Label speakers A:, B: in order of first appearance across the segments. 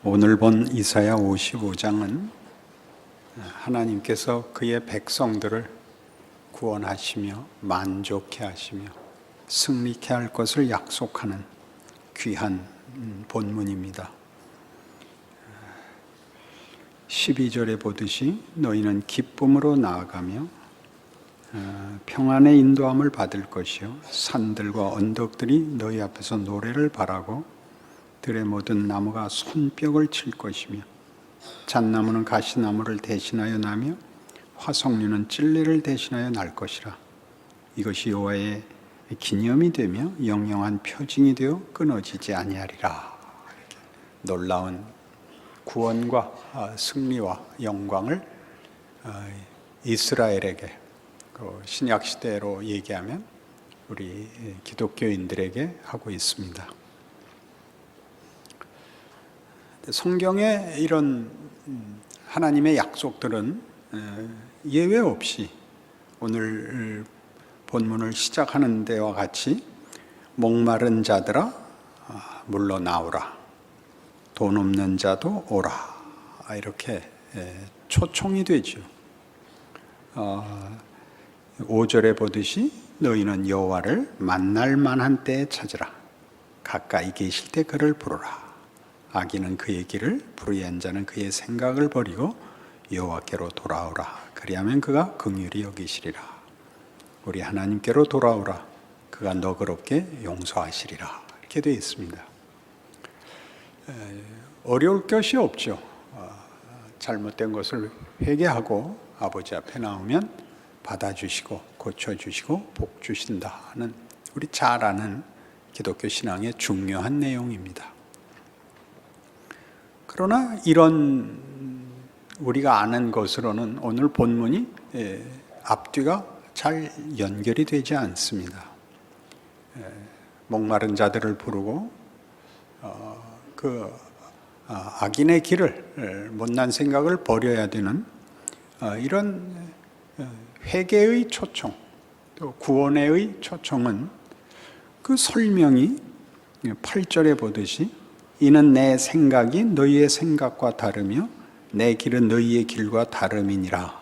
A: 오늘 본 이사야 55장은 하나님께서 그의 백성들을 구원하시며 만족해 하시며 승리케 할 것을 약속하는 귀한 본문입니다. 12절에 보듯이 너희는 기쁨으로 나아가며 평안의 인도함을 받을 것이요 산들과 언덕들이 너희 앞에서 노래를 바라고 들의 모든 나무가 손뼉을 칠 것이며 잣나무는 가시나무를 대신하여 나며 화석류는 찔레를 대신하여 날 것이라. 이것이 여호와의 기념이 되며 영영한 표징이 되어 끊어지지 아니하리라. 이렇게 놀라운 구원과 승리와 영광을 이스라엘에게, 신약 시대로 얘기하면 우리 기독교인들에게 하고 있습니다. 성경의 이런 하나님의 약속들은 예외 없이 오늘 본문을 시작하는 데와 같이 목마른 자들아 물러나오라, 돈 없는 자도 오라, 이렇게 초청이 되죠. 5절에 보듯이 너희는 여호와를 만날 만한 때에 찾으라, 가까이 계실 때 그를 부르라. 악인은 그의 길을, 불의한 자는 그의 생각을 버리고 여호와께로 돌아오라. 그리하면 그가 긍휼히 여기시리라. 우리 하나님께로 돌아오라. 그가 너그럽게 용서하시리라. 이렇게 되어 있습니다. 어려울 것이 없죠. 잘못된 것을 회개하고 아버지 앞에 나오면 받아주시고 고쳐주시고 복 주신다는 우리 잘 아는 기독교 신앙의 중요한 내용입니다. 그러나 이런 우리가 아는 것으로는 오늘 본문이 앞뒤가 잘 연결이 되지 않습니다. 목마른 자들을 부르고 그 악인의 길을, 못난 생각을 버려야 되는 이런 회개의 초청, 또 구원의 초청은 그 설명이 8절에 보듯이 이는 내 생각이 너희의 생각과 다르며 내 길은 너희의 길과 다름이니라.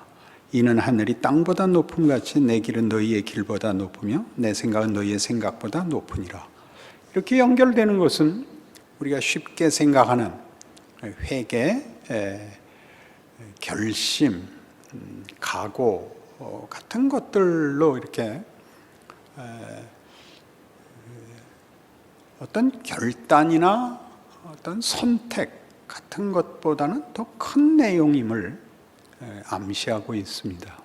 A: 이는 하늘이 땅보다 높음같이 내 길은 너희의 길보다 높으며 내 생각은 너희의 생각보다 높으니라. 이렇게 연결되는 것은 우리가 쉽게 생각하는 회개, 결심, 각오 같은 것들로 이렇게 어떤 결단이나 어떤 선택 같은 것보다는 더 큰 내용임을 암시하고 있습니다.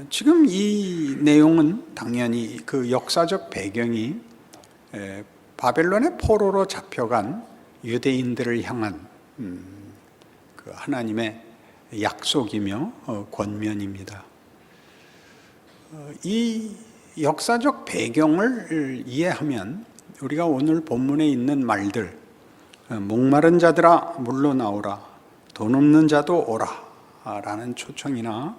A: 지금 이 내용은 당연히 그 역사적 배경이 바벨론의 포로로 잡혀간 유대인들을 향한 그 하나님의 약속이며 권면입니다. 이 역사적 배경을 이해하면 우리가 오늘 본문에 있는 말들, 목마른 자들아 물러나오라, 돈 없는 자도 오라 라는 초청이나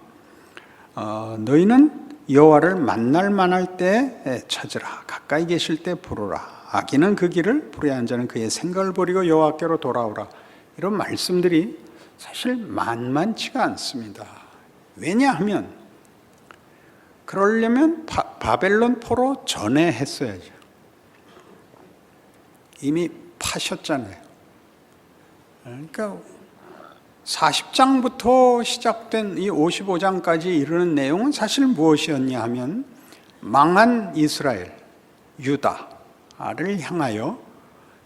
A: 너희는 여호와를 만날 만할 때 찾으라, 가까이 계실 때 부르라, 악인은 그 길을, 불의한 자는 그의 생각을 버리고 여호와께로 돌아오라, 이런 말씀들이 사실 만만치가 않습니다. 왜냐하면 그러려면 바벨론 포로 전에 했어야죠. 이미 파셨잖아요. 그러니까 40장부터 시작된 이 55장까지 이르는 내용은 사실 무엇이었냐 하면 망한 이스라엘, 유다를 향하여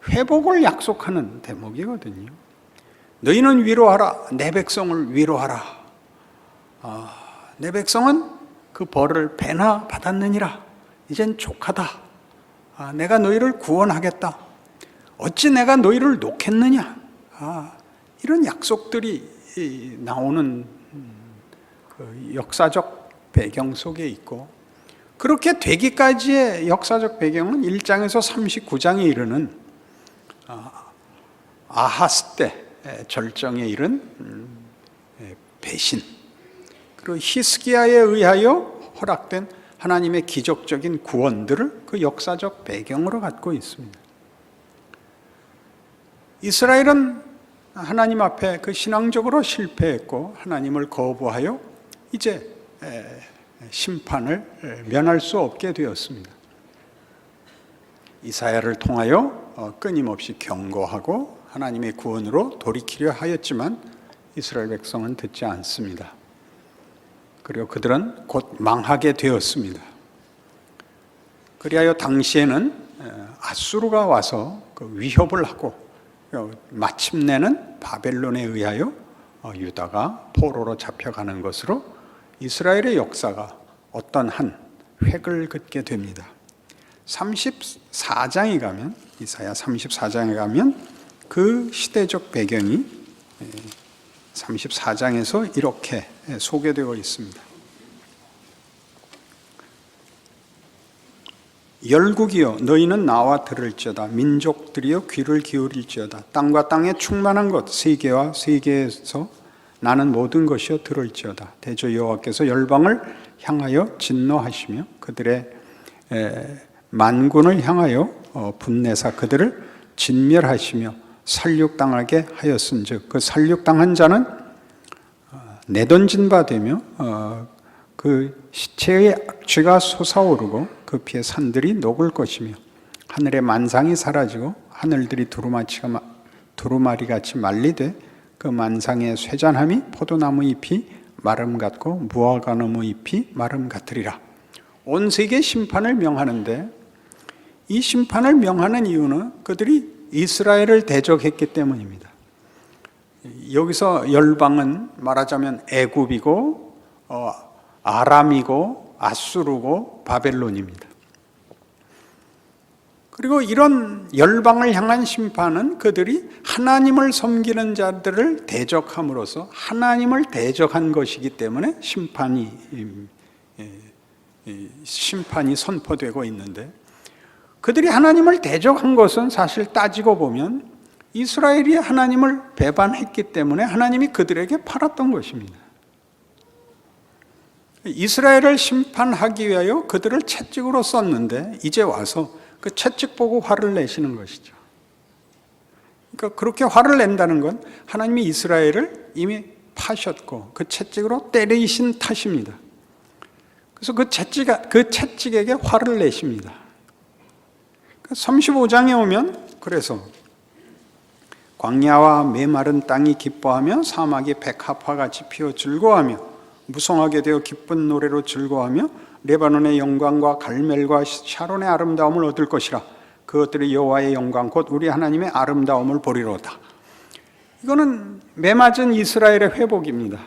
A: 회복을 약속하는 대목이거든요. 너희는 위로하라, 내 백성을 위로하라. 내 백성은 그 벌을 배나 받았느니라. 이젠 족하다. 내가 너희를 구원하겠다. 어찌 내가 너희를 놓겠느냐. 이런 약속들이 나오는 그 역사적 배경 속에 있고, 그렇게 되기까지의 역사적 배경은 1장에서 39장에 이르는 아하스 때 절정에 이른 배신, 그리고 히스기야에 의하여 허락된 하나님의 기적적인 구원들을 그 역사적 배경으로 갖고 있습니다. 이스라엘은 하나님 앞에 그 신앙적으로 실패했고 하나님을 거부하여 이제 심판을 면할 수 없게 되었습니다. 이사야를 통하여 끊임없이 경고하고 하나님의 구원으로 돌이키려 하였지만 이스라엘 백성은 듣지 않습니다. 그리고 그들은 곧 망하게 되었습니다. 그리하여 당시에는 아수르가 와서 그 위협을 하고 마침내는 바벨론에 의하여 유다가 포로로 잡혀가는 것으로 이스라엘의 역사가 어떤 한 획을 긋게 됩니다. 34장에 가면, 이사야 34장에 가면 그 시대적 배경이 34장에서 이렇게 소개되어 있습니다. 열국이여 너희는 나와 들을지어다. 민족들이여 귀를 기울일지어다. 땅과 땅에 충만한 것 세계와 세계에서 나는 모든 것이여 들을지어다. 대저 여호와께서 열방을 향하여 진노하시며 그들의 만군을 향하여 분내사 그들을 진멸하시며 살육당하게 하였은즉 그 살육당한 자는 내던진 바 되며 그 시체의 악취가 솟아오르고 그 피의 산들이 녹을 것이며 하늘의 만상이 사라지고 하늘들이 두루마리같이 말리되 그 만상의 쇠잔함이 포도나무 잎이 마름 같고 무화과나무 잎이 마름 같으리라. 온 세계 심판을 명하는데 이 심판을 명하는 이유는 그들이 이스라엘을 대적했기 때문입니다. 여기서 열방은 말하자면 애굽이고 아람이고 아수르고 바벨론입니다. 그리고 이런 열방을 향한 심판은 그들이 하나님을 섬기는 자들을 대적함으로써 하나님을 대적한 것이기 때문에 심판이 선포되고 있는데 그들이 하나님을 대적한 것은 사실 따지고 보면 이스라엘이 하나님을 배반했기 때문에 하나님이 그들에게 팔았던 것입니다. 이스라엘을 심판하기 위하여 그들을 채찍으로 썼는데 이제 와서 그 채찍 보고 화를 내시는 것이죠. 그러니까 그렇게 화를 낸다는 건 하나님이 이스라엘을 이미 파셨고 그 채찍으로 때리신 탓입니다. 그래서 그 채찍에게 화를 내십니다. 35장에 오면 그래서 광야와 메마른 땅이 기뻐하며 사막이 백합화같이 피어 즐거워하며 무성하게 되어 기쁜 노래로 즐거워하며 레바논의 영광과 갈멜과 샤론의 아름다움을 얻을 것이라. 그것들이 여호와의 영광 곧 우리 하나님의 아름다움을 보리로다. 이거는 메맞은 이스라엘의 회복입니다.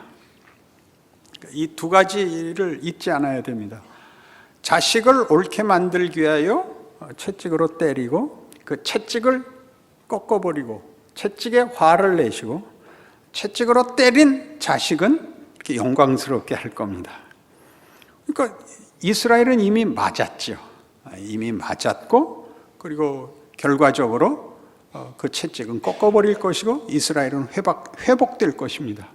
A: 이 두 가지를 잊지 않아야 됩니다. 자식을 옳게 만들기 위하여 채찍으로 때리고 그 채찍을 꺾어버리고 채찍에 화를 내시고 채찍으로 때린 자식은 이렇게 영광스럽게 할 겁니다. 그러니까 이스라엘은 이미 맞았죠. 이미 맞았고 그리고 결과적으로 그 채찍은 꺾어버릴 것이고 이스라엘은 회복될 것입니다.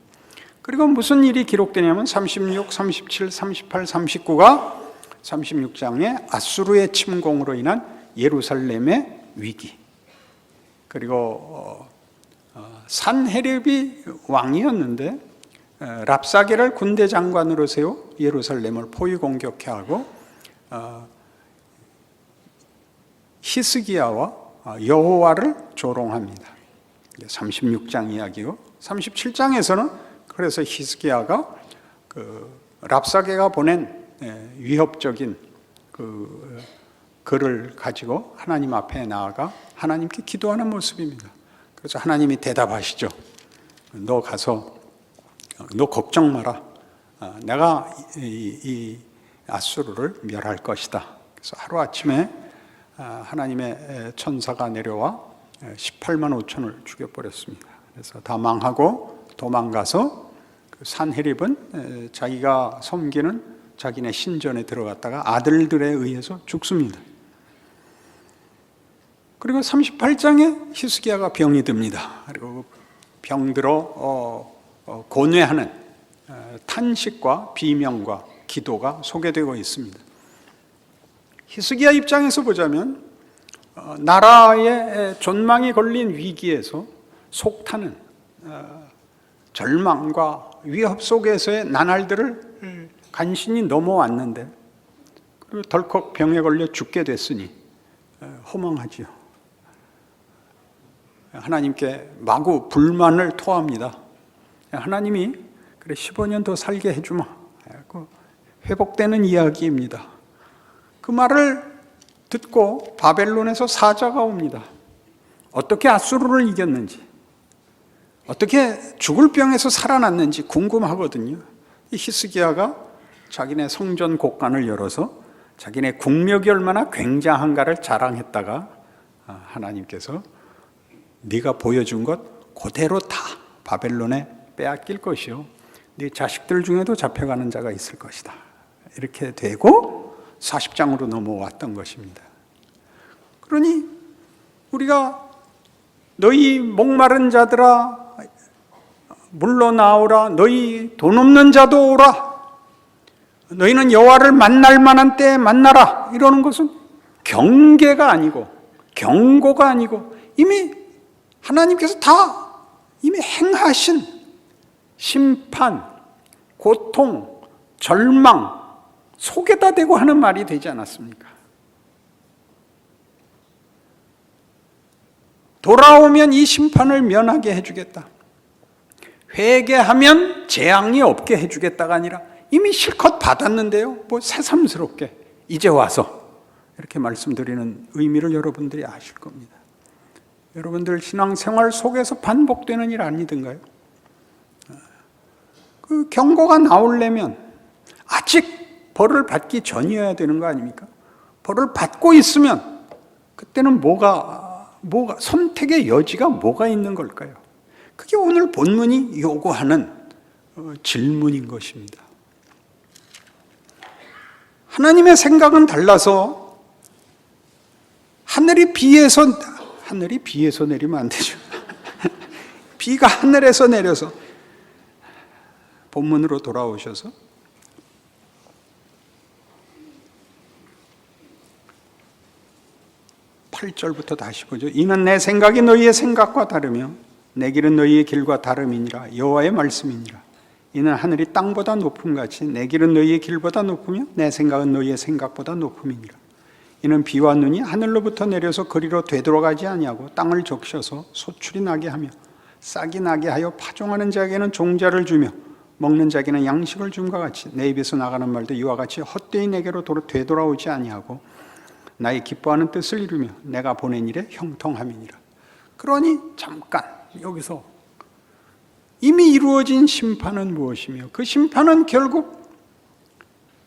A: 그리고 무슨 일이 기록되냐면 36, 37, 38, 39가 36장에 아수르의 침공으로 인한 예루살렘의 위기, 그리고 산헤립이 왕이었는데 랍사게를 군대 장관으로 세워 예루살렘을 포위 공격해 하고 히스기야와 여호와를 조롱합니다. 36장 이야기고 37장에서는 그래서 히스기야가 그 랍사게가 보낸 위협적인 그 글을 가지고 하나님 앞에 나아가 하나님께 기도하는 모습입니다. 그래서 하나님이 대답하시죠. 너 가서 너 걱정 마라. 내가 이 아수르를 멸할 것이다. 그래서 하루아침에 하나님의 천사가 내려와 18만 5천을 죽여버렸습니다. 그래서 다 망하고 도망가서 산헤립은 자기가 섬기는 자기네 신전에 들어갔다가 아들들에 의해서 죽습니다. 그리고 38장에 히스기야가 병이 듭니다. 그리고 병들어 고뇌하는 탄식과 비명과 기도가 소개되고 있습니다. 히스기야 입장에서 보자면 나라의 존망이 걸린 위기에서 속타는 절망과 위협 속에서의 나날들을 간신히 넘어왔는데 그리고 덜컥 병에 걸려 죽게 됐으니 허망하지요. 하나님께 마구 불만을 토합니다. 하나님이 그래 15년 더 살게 해주마. 회복되는 이야기입니다. 그 말을 듣고 바벨론에서 사자가 옵니다. 어떻게 아수르를 이겼는지, 어떻게 죽을 병에서 살아났는지 궁금하거든요. 이 히스기야가 자기네 성전 곡간을 열어서 자기네 국력이 얼마나 굉장한가를 자랑했다가 하나님께서 네가 보여준 것 그대로 다 바벨론에 빼앗길 것이요 네 자식들 중에도 잡혀가는 자가 있을 것이다. 이렇게 되고 40장으로 넘어왔던 것입니다. 그러니 우리가 너희 목마른 자들아 물러나오라, 너희 돈 없는 자도 오라, 너희는 여호와를 만날 만한 때에 만나라, 이러는 것은 경계가 아니고 경고가 아니고 이미 하나님께서 다 이미 행하신 심판, 고통, 절망 속에다 대고 하는 말이 되지 않았습니까? 돌아오면 이 심판을 면하게 해주겠다, 회개하면 재앙이 없게 해주겠다가 아니라 이미 실컷 받았는데요 뭐 새삼스럽게 이제 와서 이렇게 말씀드리는 의미를 여러분들이 아실 겁니다. 여러분들 신앙생활 속에서 반복되는 일 아니든가요? 그 경고가 나오려면 아직 벌을 받기 전이어야 되는 거 아닙니까? 벌을 받고 있으면 그때는 뭐가 선택의 여지가 뭐가 있는 걸까요? 그게 오늘 본문이 요구하는 질문인 것입니다. 하나님의 생각은 달라서 하늘이 비에서 내리면 안 되죠. 비가 하늘에서 내려서 본문으로 돌아오셔서 8절부터 다시 보죠. 이는 내 생각이 너희의 생각과 다르며 내 길은 너희의 길과 다름이니라. 여호와의 말씀이니라. 이는 하늘이 땅보다 높음같이 내 길은 너희의 길보다 높으며 내 생각은 너희의 생각보다 높음이니라. 이는 비와 눈이 하늘로부터 내려서 그리로 되돌아가지 아니하고 땅을 적셔서 소출이 나게 하며 싹이 나게 하여 파종하는 자에게는 종자를 주며 먹는 자에게는 양식을 줌과 같이 내 입에서 나가는 말도 이와 같이 헛되이 내게로 되돌아오지 아니하고 나의 기뻐하는 뜻을 이루며 내가 보낸 일에 형통함이니라. 그러니 잠깐 여기서 이미 이루어진 심판은 무엇이며 그 심판은 결국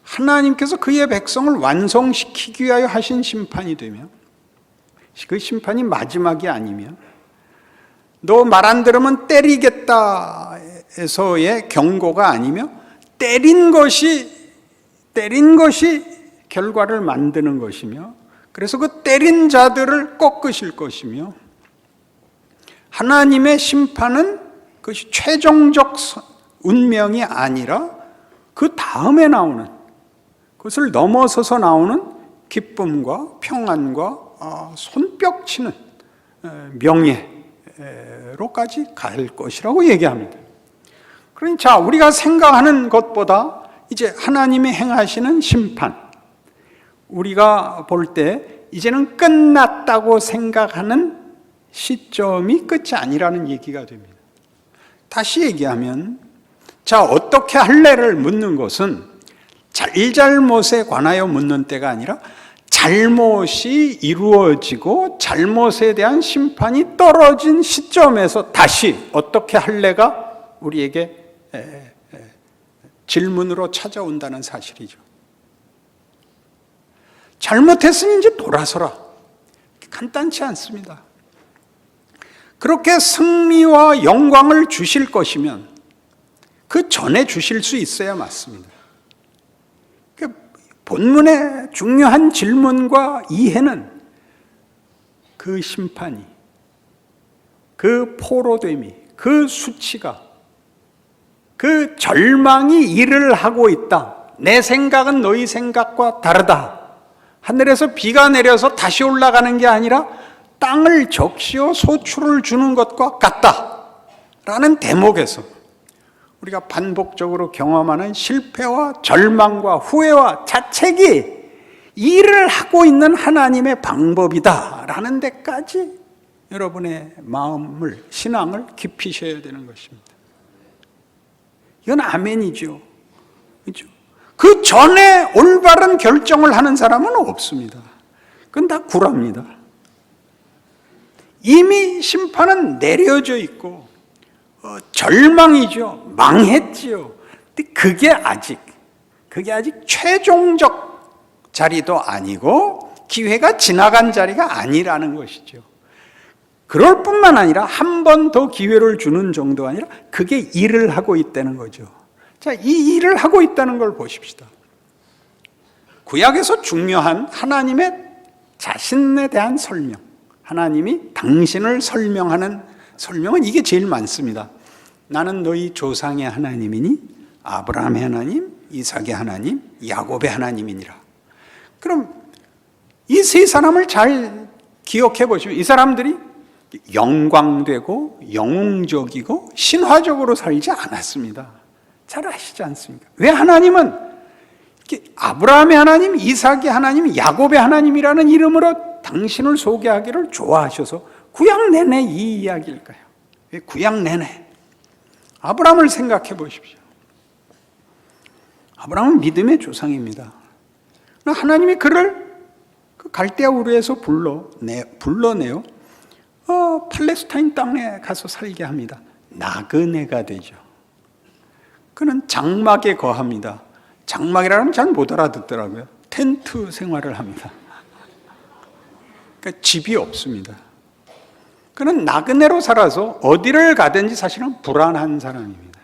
A: 하나님께서 그의 백성을 완성시키기 위하여 하신 심판이 되며 그 심판이 마지막이 아니면 너 말 안 들으면 때리겠다 에서의 경고가 아니며 때린 것이 결과를 만드는 것이며 그래서 그 때린 자들을 꺾으실 것이며 하나님의 심판은 그것이 최종적 운명이 아니라 그 다음에 나오는 그것을 넘어서서 나오는 기쁨과 평안과 손뼉치는 명예로까지 갈 것이라고 얘기합니다. 그러니 자, 우리가 생각하는 것보다 이제 하나님이 행하시는 심판, 우리가 볼 때 이제는 끝났다고 생각하는 시점이 끝이 아니라는 얘기가 됩니다. 다시 얘기하면 자, 어떻게 할래를 묻는 것은 잘잘못에 관하여 묻는 때가 아니라 잘못이 이루어지고 잘못에 대한 심판이 떨어진 시점에서 다시 어떻게 할래가 우리에게 질문으로 찾아온다는 사실이죠. 잘못했으니 이제 돌아서라. 간단치 않습니다. 그렇게 승리와 영광을 주실 것이면 그 전에 주실 수 있어야 맞습니다. 본문의 중요한 질문과 이해는 그 심판이, 그 포로됨이, 그 수치가, 그 절망이 일을 하고 있다. 내 생각은 너희 생각과 다르다 하늘에서 비가 내려서 다시 올라가는 게 아니라 땅을 적시어 소출을 주는 것과 같다라는 대목에서 우리가 반복적으로 경험하는 실패와 절망과 후회와 자책이 일을 하고 있는 하나님의 방법이다라는 데까지 여러분의 마음을, 신앙을 깊이셔야 되는 것입니다. 이건 아멘이죠. 그렇죠? 그 전에 올바른 결정을 하는 사람은 없습니다. 그건 다 구랍니다. 이미 심판은 내려져 있고 절망이죠. 망했지요. 근데 그게 아직 최종적 자리도 아니고 기회가 지나간 자리가 아니라는 것이죠. 그럴 뿐만 아니라 한 번 더 기회를 주는 정도가 아니라 그게 일을 하고 있다는 거죠. 자, 이 일을 하고 있다는 걸 보십시다. 구약에서 중요한 하나님의 자신에 대한 설명, 하나님이 당신을 설명하는 설명은 이게 제일 많습니다. 나는 너희 조상의 하나님이니 아브라함의 하나님, 이삭의 하나님, 야곱의 하나님이니라. 그럼 이 세 사람을 잘 기억해 보시면 이 사람들이 영광되고 영웅적이고 신화적으로 살지 않았습니다. 잘 아시지 않습니까? 왜 하나님은 아브라함의 하나님, 이삭의 하나님, 야곱의 하나님이라는 이름으로 당신을 소개하기를 좋아하셔서 구약 내내 이 이야기일까요? 왜 구약 내내? 아브라함을 생각해 보십시오. 아브라함은 믿음의 조상입니다. 하나님이 그를 갈대아 우르에서 불러내요. 팔레스타인 땅에 가서 살게 합니다. 나그네가 되죠. 그는 장막에 거합니다. 장막이라면 잘 못 알아듣더라고요. 텐트 생활을 합니다. 그러니까 집이 없습니다. 그는 나그네로 살아서 어디를 가든지 사실은 불안한 사람입니다.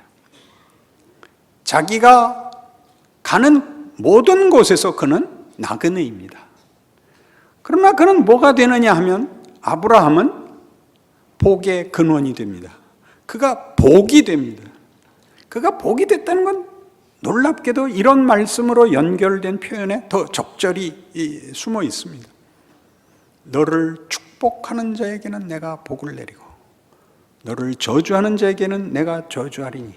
A: 자기가 가는 모든 곳에서 그는 나그네입니다. 그러나 그는 뭐가 되느냐 하면 아브라함은 복의 근원이 됩니다. 그가 복이 됩니다. 그가 복이 됐다는 건 놀랍게도 이런 말씀으로 연결된 표현에 더 적절히 숨어 있습니다. 너를 축복하는 자에게는 내가 복을 내리고 너를 저주하는 자에게는 내가 저주하리니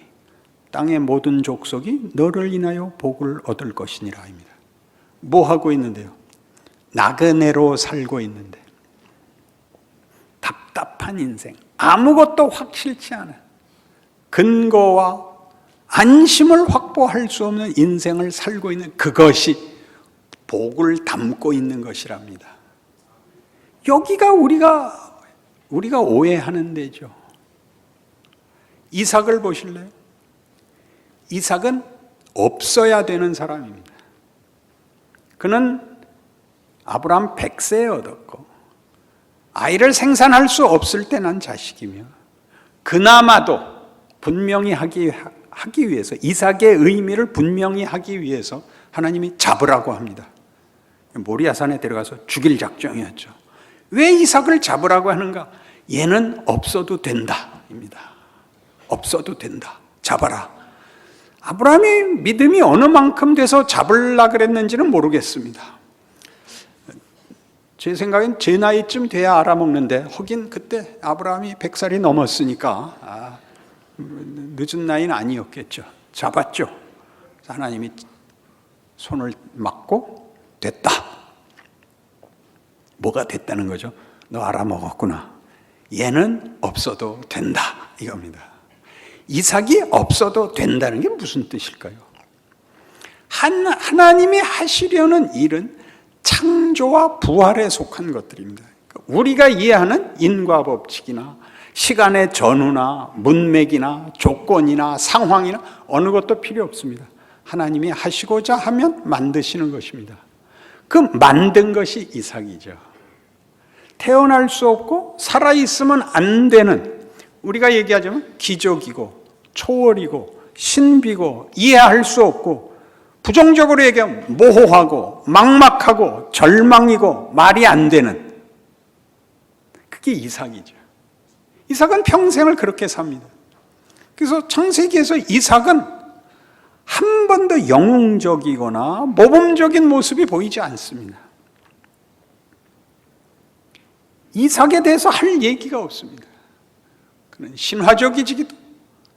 A: 땅의 모든 족속이 너를 인하여 복을 얻을 것이니라입니다. 뭐 하고 있는데요? 나그네로 살고 있는데 답답한 인생, 아무것도 확실치 않은 근거와 안심을 확보할 수 없는 인생을 살고 있는 그것이 복을 담고 있는 것이랍니다. 여기가 우리가 오해하는 데죠. 이삭을 보실래요? 이삭은 없어야 되는 사람입니다. 그는 아브라함 100세에 얻었고 아이를 생산할 수 없을 때 난 자식이며 그나마도 분명히 하기 위해서 이삭의 의미를 분명히 하기 위해서 하나님이 잡으라고 합니다. 모리아산에 들어가서 죽일 작정이었죠. 왜 이삭을 잡으라고 하는가? 얘는 없어도 된다입니다. 없어도 된다. 잡아라. 아브라함이 믿음이 어느 만큼 돼서 잡으려고 그랬는지는 모르겠습니다. 제 생각엔 제 나이쯤 돼야 알아먹는데 하긴 그때 아브라함이 100살이 넘었으니까 늦은 나이는 아니었겠죠. 잡았죠. 하나님이 손을 막고 됐다. 뭐가 됐다는 거죠? 너 알아먹었구나. 얘는 없어도 된다. 이겁니다. 이삭이 없어도 된다는 게 무슨 뜻일까요? 하나님이 하시려는 일은 창조와 부활에 속한 것들입니다. 우리가 이해하는 인과 법칙이나 시간의 전후나 문맥이나 조건이나 상황이나 어느 것도 필요 없습니다. 하나님이 하시고자 하면 만드시는 것입니다. 그 만든 것이 이삭이죠. 태어날 수 없고 살아있으면 안 되는, 우리가 얘기하자면 기적이고 초월이고 신비고 이해할 수 없고 부정적으로 얘기하면 모호하고 막막하고 절망이고 말이 안 되는, 그게 이삭이죠. 이삭은 평생을 그렇게 삽니다. 그래서 창세기에서 이삭은 한 번도 영웅적이거나 모범적인 모습이 보이지 않습니다. 이삭에 대해서 할 얘기가 없습니다. 그는 신화적이지기도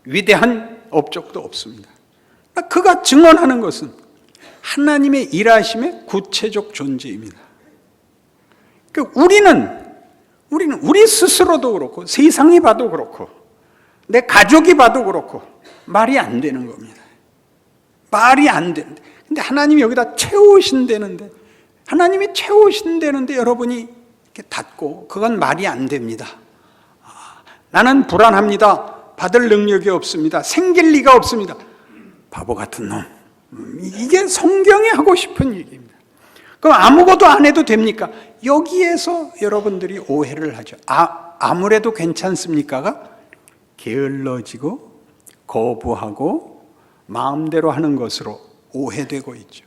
A: 위대한 업적도 없습니다. 그가 증언하는 것은 하나님의 일하심의 구체적 존재입니다. 그러니까 우리는 우리 스스로도 그렇고 세상이 봐도 그렇고 내 가족이 봐도 그렇고 말이 안 되는 겁니다. 말이 안 되는데, 근데 하나님이 여기다 채우신다는데, 하나님이 채우신다는데 여러분이 이렇게 닫고 그건 말이 안 됩니다. 나는 불안합니다. 받을 능력이 없습니다. 생길 리가 없습니다. 바보 같은 놈. 이게 성경이 하고 싶은 얘기입니다. 그럼 아무것도 안 해도 됩니까? 여기에서 여러분들이 오해를 하죠. 아무래도 괜찮습니까가 게을러지고 거부하고 마음대로 하는 것으로 오해되고 있죠.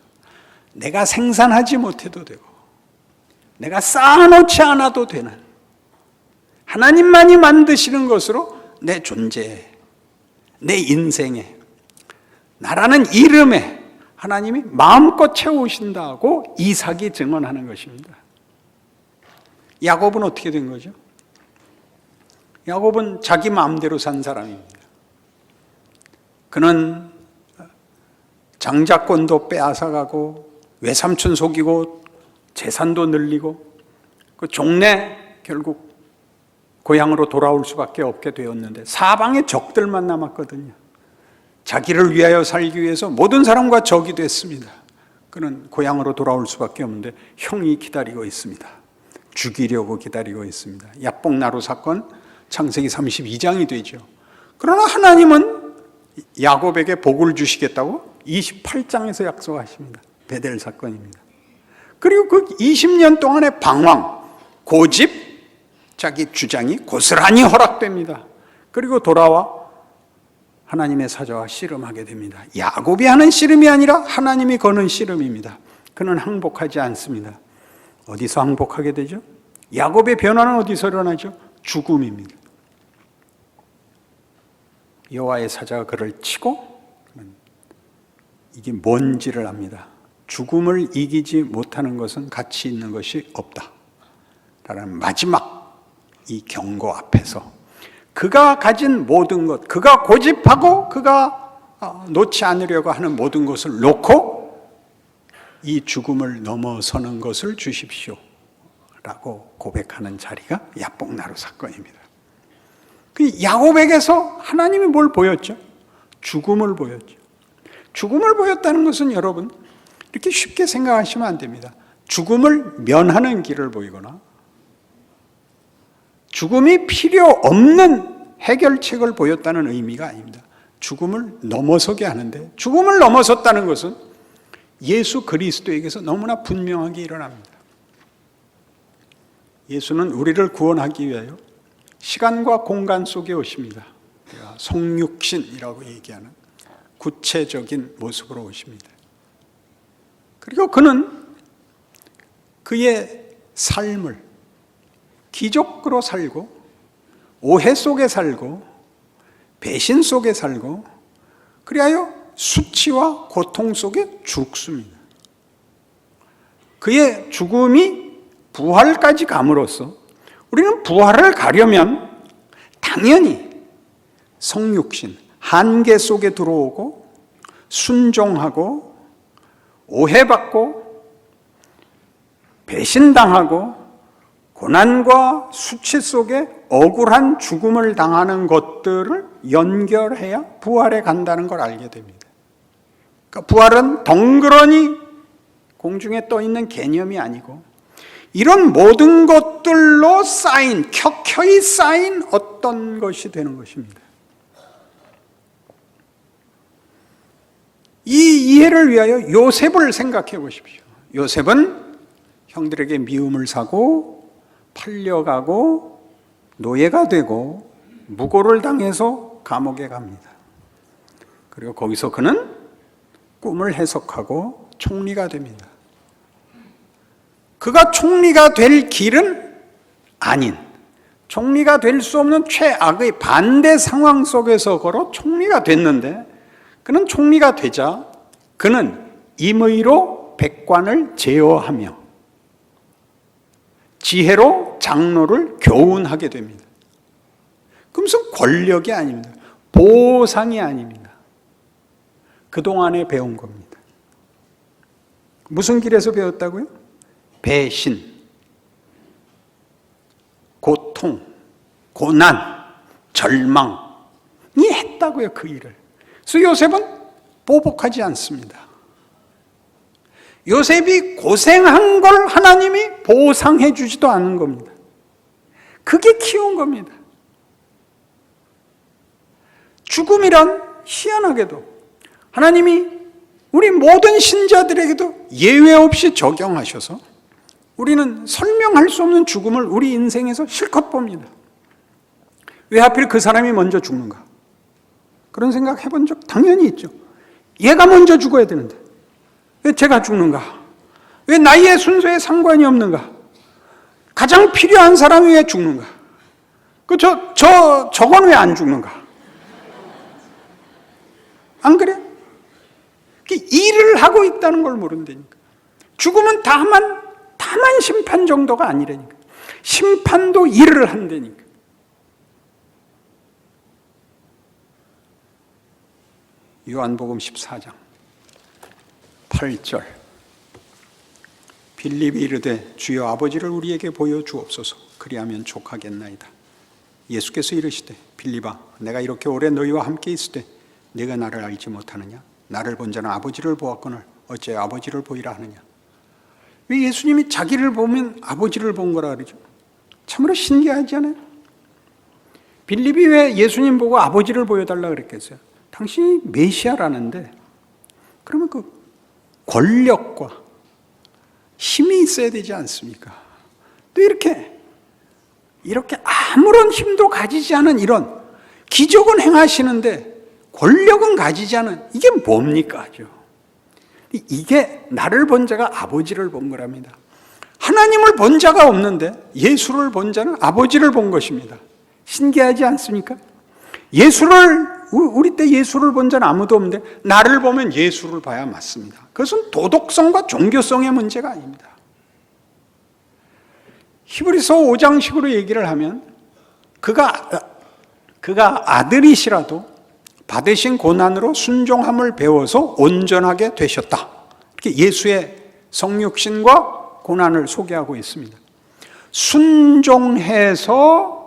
A: 내가 생산하지 못해도 되고 내가 쌓아놓지 않아도 되는 하나님만이 만드시는 것으로 내 존재에, 내 인생에, 나라는 이름에 하나님이 마음껏 채우신다고 이삭이 증언하는 것입니다. 야곱은 어떻게 된 거죠? 야곱은 자기 마음대로 산 사람입니다. 그는 장자권도 빼앗아가고 외삼촌 속이고 재산도 늘리고 그 종래 결국 고향으로 돌아올 수밖에 없게 되었는데 사방에 적들만 남았거든요. 자기를 위하여 살기 위해서 모든 사람과 적이 됐습니다. 그는 고향으로 돌아올 수밖에 없는데 형이 기다리고 있습니다. 죽이려고 기다리고 있습니다. 야복나루 사건 창세기 32장이 되죠. 그러나 하나님은 야곱에게 복을 주시겠다고 28장에서 약속하십니다. 베델 사건입니다. 그리고 그 20년 동안의 방황, 고집, 자기 주장이 고스란히 허락됩니다. 그리고 돌아와 하나님의 사자와 씨름하게 됩니다. 야곱이 하는 씨름이 아니라 하나님이 거는 씨름입니다. 그는 항복하지 않습니다. 어디서 항복하게 되죠? 야곱의 변화는 어디서 일어나죠? 죽음입니다. 여호와의 사자가 그를 치고 이게 뭔지를 압니다. 죽음을 이기지 못하는 것은 가치 있는 것이 없다 라는 마지막 이 경고 앞에서 그가 가진 모든 것, 그가 고집하고 그가 놓지 않으려고 하는 모든 것을 놓고 이 죽음을 넘어서는 것을 주십시오 라고 고백하는 자리가 야복나루 사건입니다. 그 야곱에게서 하나님이 뭘 보였죠? 죽음을 보였죠. 죽음을 보였다는 것은 여러분 이렇게 쉽게 생각하시면 안 됩니다. 죽음을 면하는 길을 보이거나 죽음이 필요 없는 해결책을 보였다는 의미가 아닙니다. 죽음을 넘어서게 하는데, 죽음을 넘어섰다는 것은 예수 그리스도에게서 너무나 분명하게 일어납니다. 예수는 우리를 구원하기 위하여 시간과 공간 속에 오십니다. 성육신이라고 얘기하는 구체적인 모습으로 오십니다. 그리고 그는 그의 삶을 기적으로 살고 오해 속에 살고 배신 속에 살고 그리하여 수치와 고통 속에 죽습니다. 그의 죽음이 부활까지 감으로써 우리는 부활을 가려면 당연히 성육신, 한계 속에 들어오고 순종하고 오해받고 배신당하고 고난과 수치 속에 억울한 죽음을 당하는 것들을 연결해야 부활에 간다는 걸 알게 됩니다. 그러니까 부활은 덩그러니 공중에 떠 있는 개념이 아니고 이런 모든 것들로 쌓인, 켜켜이 쌓인 어떤 것이 되는 것입니다. 이 이해를 위하여 요셉을 생각해 보십시오. 요셉은 형들에게 미움을 사고 팔려가고 노예가 되고 무고를 당해서 감옥에 갑니다. 그리고 거기서 그는 꿈을 해석하고 총리가 됩니다. 그가 총리가 될 길은 아닌, 총리가 될 수 없는 최악의 반대 상황 속에서 걸어 총리가 됐는데, 그는 총리가 되자 그는 임의로 백관을 제어하며 지혜로 장로를 교훈하게 됩니다. 그럼 무슨 권력이 아닙니다. 보상이 아닙니다. 그동안에 배운 겁니다. 무슨 길에서 배웠다고요? 배신, 고통, 고난, 절망이 했다고요, 그 일을. 그래서 요셉은 보복하지 않습니다. 요셉이 고생한 걸 하나님이 보상해 주지도 않은 겁니다. 그게 키운 겁니다. 죽음이란 희한하게도 하나님이 우리 모든 신자들에게도 예외 없이 적용하셔서 우리는 설명할 수 없는 죽음을 우리 인생에서 실컷 봅니다. 왜 하필 그 사람이 먼저 죽는가? 그런 생각 해본 적 당연히 있죠. 얘가 먼저 죽어야 되는데 왜 제가 죽는가? 왜 나이의 순서에 상관이 없는가? 가장 필요한 사람이 왜 죽는가? 저건 왜 안 죽는가? 안 그래? 일을 하고 있다는 걸 모른다니까. 죽음은 다만 심판 정도가 아니라니까. 심판도 일을 한다니까. 요한복음 14장 8절 빌립이 이르되 주여 아버지를 우리에게 보여주옵소서 그리하면 족하겠나이다. 예수께서 이르시되 빌립아 내가 이렇게 오래 너희와 함께 있을 때 네가 나를 알지 못하느냐? 나를 본 자는 아버지를 보았거늘 어째 아버지를 보이라 하느냐? 왜 예수님이 자기를 보면 아버지를 본 거라 그러죠? 참으로 신기하지 않아요? 빌립이 왜 예수님 보고 아버지를 보여달라 그랬겠어요? 당신이 메시아라는데 그러면 그 권력과 힘이 있어야 되지 않습니까? 또 이렇게 아무런 힘도 가지지 않은 이런 기적은 행하시는데 권력은 가지지 않은 이게 뭡니까? 이게 나를 본 자가 아버지를 본 거랍니다. 하나님을 본 자가 없는데 예수를 본 자는 아버지를 본 것입니다. 신기하지 않습니까? 우리 때 예수를 본 자는 아무도 없는데 나를 보면 예수를 봐야 맞습니다. 그것은 도덕성과 종교성의 문제가 아닙니다. 히브리서 5장식으로 얘기를 하면 그가 아들이시라도 받으신 고난으로 순종함을 배워서 온전하게 되셨다. 이렇게 예수의 성육신과 고난을 소개하고 있습니다. 순종해서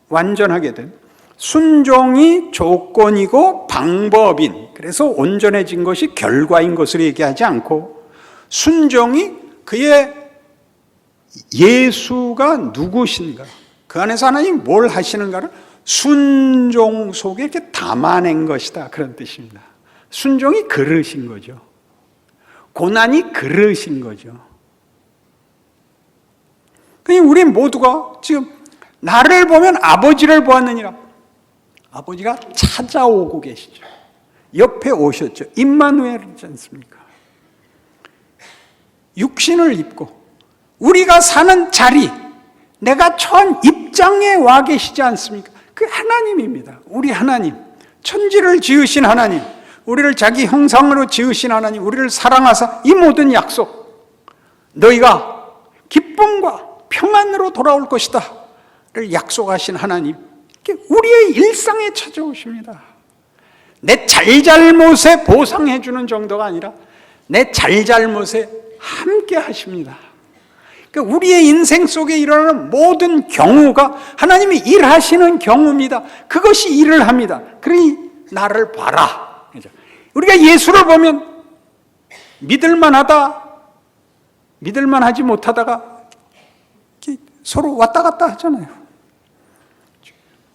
A: 완전하게 된, 순종이 조건이고 방법인, 그래서 온전해진 것이 결과인 것으로 얘기하지 않고 순종이 그의 예수가 누구신가, 그 안에서 하나님 뭘 하시는가를 순종 속에 이렇게 담아낸 것이다, 그런 뜻입니다. 순종이 그릇인 거죠. 고난이 그릇인 거죠. 그러니까 우리 모두가 지금 나를 보면 아버지를 보았느니라. 아버지가 찾아오고 계시죠. 옆에 오셨죠. 임마누엘이지 않습니까? 육신을 입고 우리가 사는 자리, 내가 처한 입장에 와 계시지 않습니까? 그 하나님입니다. 우리 하나님, 천지를 지으신 하나님, 우리를 자기 형상으로 지으신 하나님, 우리를 사랑하사 이 모든 약속, 너희가 기쁨과 평안으로 돌아올 것이다 를 약속하신 하나님, 우리의 일상에 찾아오십니다. 내 잘잘못에 보상해 주는 정도가 아니라 내 잘잘못에 함께 하십니다. 그러니까 우리의 인생 속에 일어나는 모든 경우가 하나님이 일하시는 경우입니다. 그것이 일을 합니다. 그러니 나를 봐라. 우리가 예수를 보면 믿을만하다, 믿을만하지 못하다가 서로 왔다 갔다 하잖아요.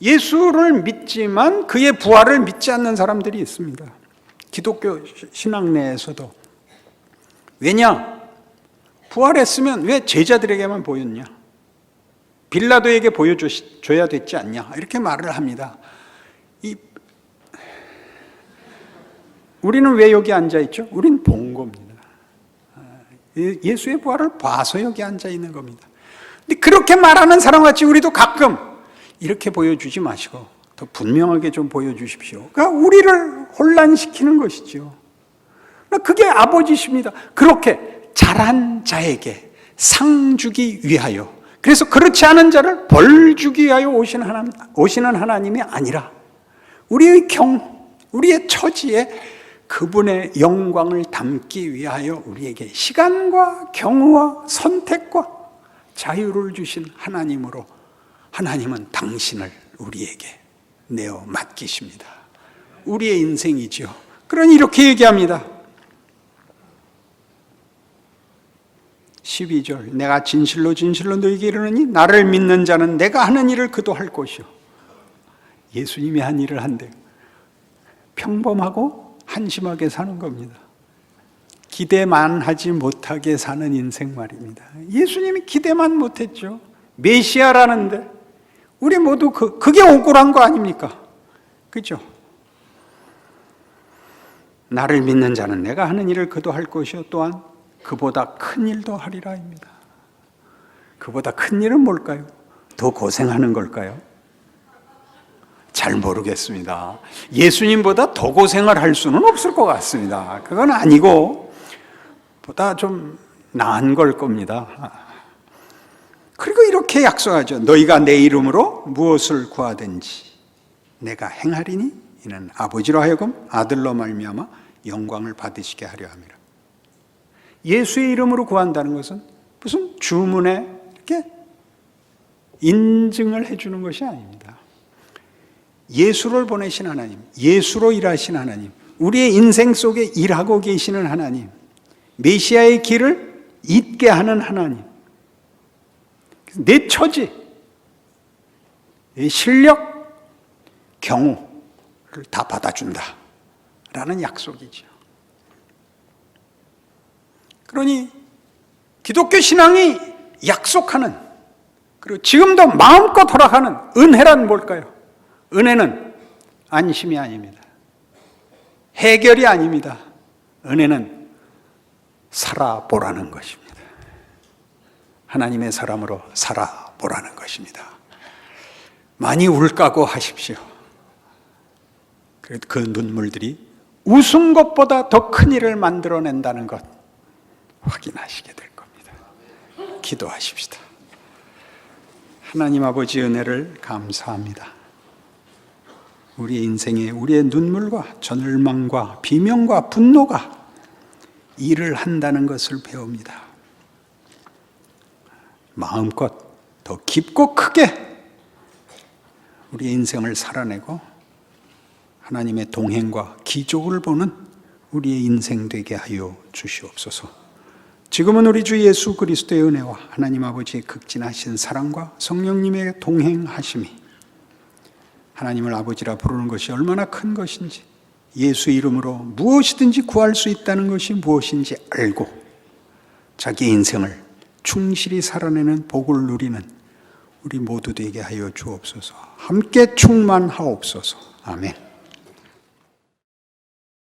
A: 예수를 믿지만 그의 부활을 믿지 않는 사람들이 있습니다. 기독교 신앙 내에서도. 왜냐? 부활했으면 왜 제자들에게만 보였냐? 빌라도에게 보여줘야 됐지 않냐? 이렇게 말을 합니다. 우리는 왜 여기 앉아있죠? 우린 본 겁니다. 예수의 부활을 봐서 여기 앉아있는 겁니다. 근데 그렇게 말하는 사람같이 우리도 가끔 이렇게 보여주지 마시고 더 분명하게 좀 보여주십시오. 그러니까 우리를 혼란시키는 것이죠. 그게 아버지십니다. 그렇게 잘한 자에게 상 주기 위하여 그래서 그렇지 않은 자를 벌 주기 위하여 오시는 하나님이 아니라 우리의 우리의 처지에 그분의 영광을 담기 위하여 우리에게 시간과 경우와 선택과 자유를 주신 하나님으로 하나님은 당신을 우리에게 내어 맡기십니다. 우리의 인생이지요. 그러니 이렇게 얘기합니다. 12절 내가 진실로 진실로 너희에게 이르노니 나를 믿는 자는 내가 하는 일을 그도 할 것이요. 예수님이 한 일을 한대요. 평범하고 한심하게 사는 겁니다. 기대만 하지 못하게 사는 인생 말입니다. 예수님이 기대만 못했죠. 메시아라는데 우리 모두 그게 억울한 거 아닙니까? 그죠? 나를 믿는 자는 내가 하는 일을 그도 할 것이요 또한 그보다 큰 일도 하리라입니다. 그보다 큰 일은 뭘까요? 더 고생하는 걸까요? 잘 모르겠습니다. 예수님보다 더 고생을 할 수는 없을 것 같습니다. 그건 아니고 보다 좀 나은 걸 겁니다. 그리고 이렇게 약속하죠. 너희가 내 이름으로 무엇을 구하든지 내가 행하리니 이는 아버지로 하여금 아들로 말미암아 영광을 받으시게 하려 함이라. 예수의 이름으로 구한다는 것은 무슨 주문에 이렇게 인증을 해주는 것이 아닙니다. 예수를 보내신 하나님, 예수로 일하신 하나님, 우리의 인생 속에 일하고 계시는 하나님, 메시아의 길을 잇게 하는 하나님, 내 처지, 내 실력, 경우를 다 받아준다라는 약속이죠. 그러니 기독교 신앙이 약속하는, 그리고 지금도 마음껏 허락하는 은혜란 뭘까요? 은혜는 안심이 아닙니다. 해결이 아닙니다. 은혜는 살아보라는 것입니다. 하나님의 사람으로 살아보라는 것입니다. 많이 울까고 하십시오. 그 눈물들이 웃은 것보다 더 큰 일을 만들어낸다는 것 확인하시게 될 겁니다. 기도하십시다. 하나님 아버지 은혜를 감사합니다. 우리의 인생에 우리의 눈물과 절망과 비명과 분노가 일을 한다는 것을 배웁니다. 마음껏 더 깊고 크게 우리의 인생을 살아내고 하나님의 동행과 기적을 보는 우리의 인생 되게 하여 주시옵소서. 지금은 우리 주 예수 그리스도의 은혜와 하나님 아버지의 극진하신 사랑과 성령님의 동행하심이 하나님을 아버지라 부르는 것이 얼마나 큰 것인지, 예수 이름으로 무엇이든지 구할 수 있다는 것이 무엇인지 알고 자기 인생을 충실히 살아내는 복을 누리는 우리 모두 되게 하여 주옵소서. 함께 충만하옵소서. 아멘.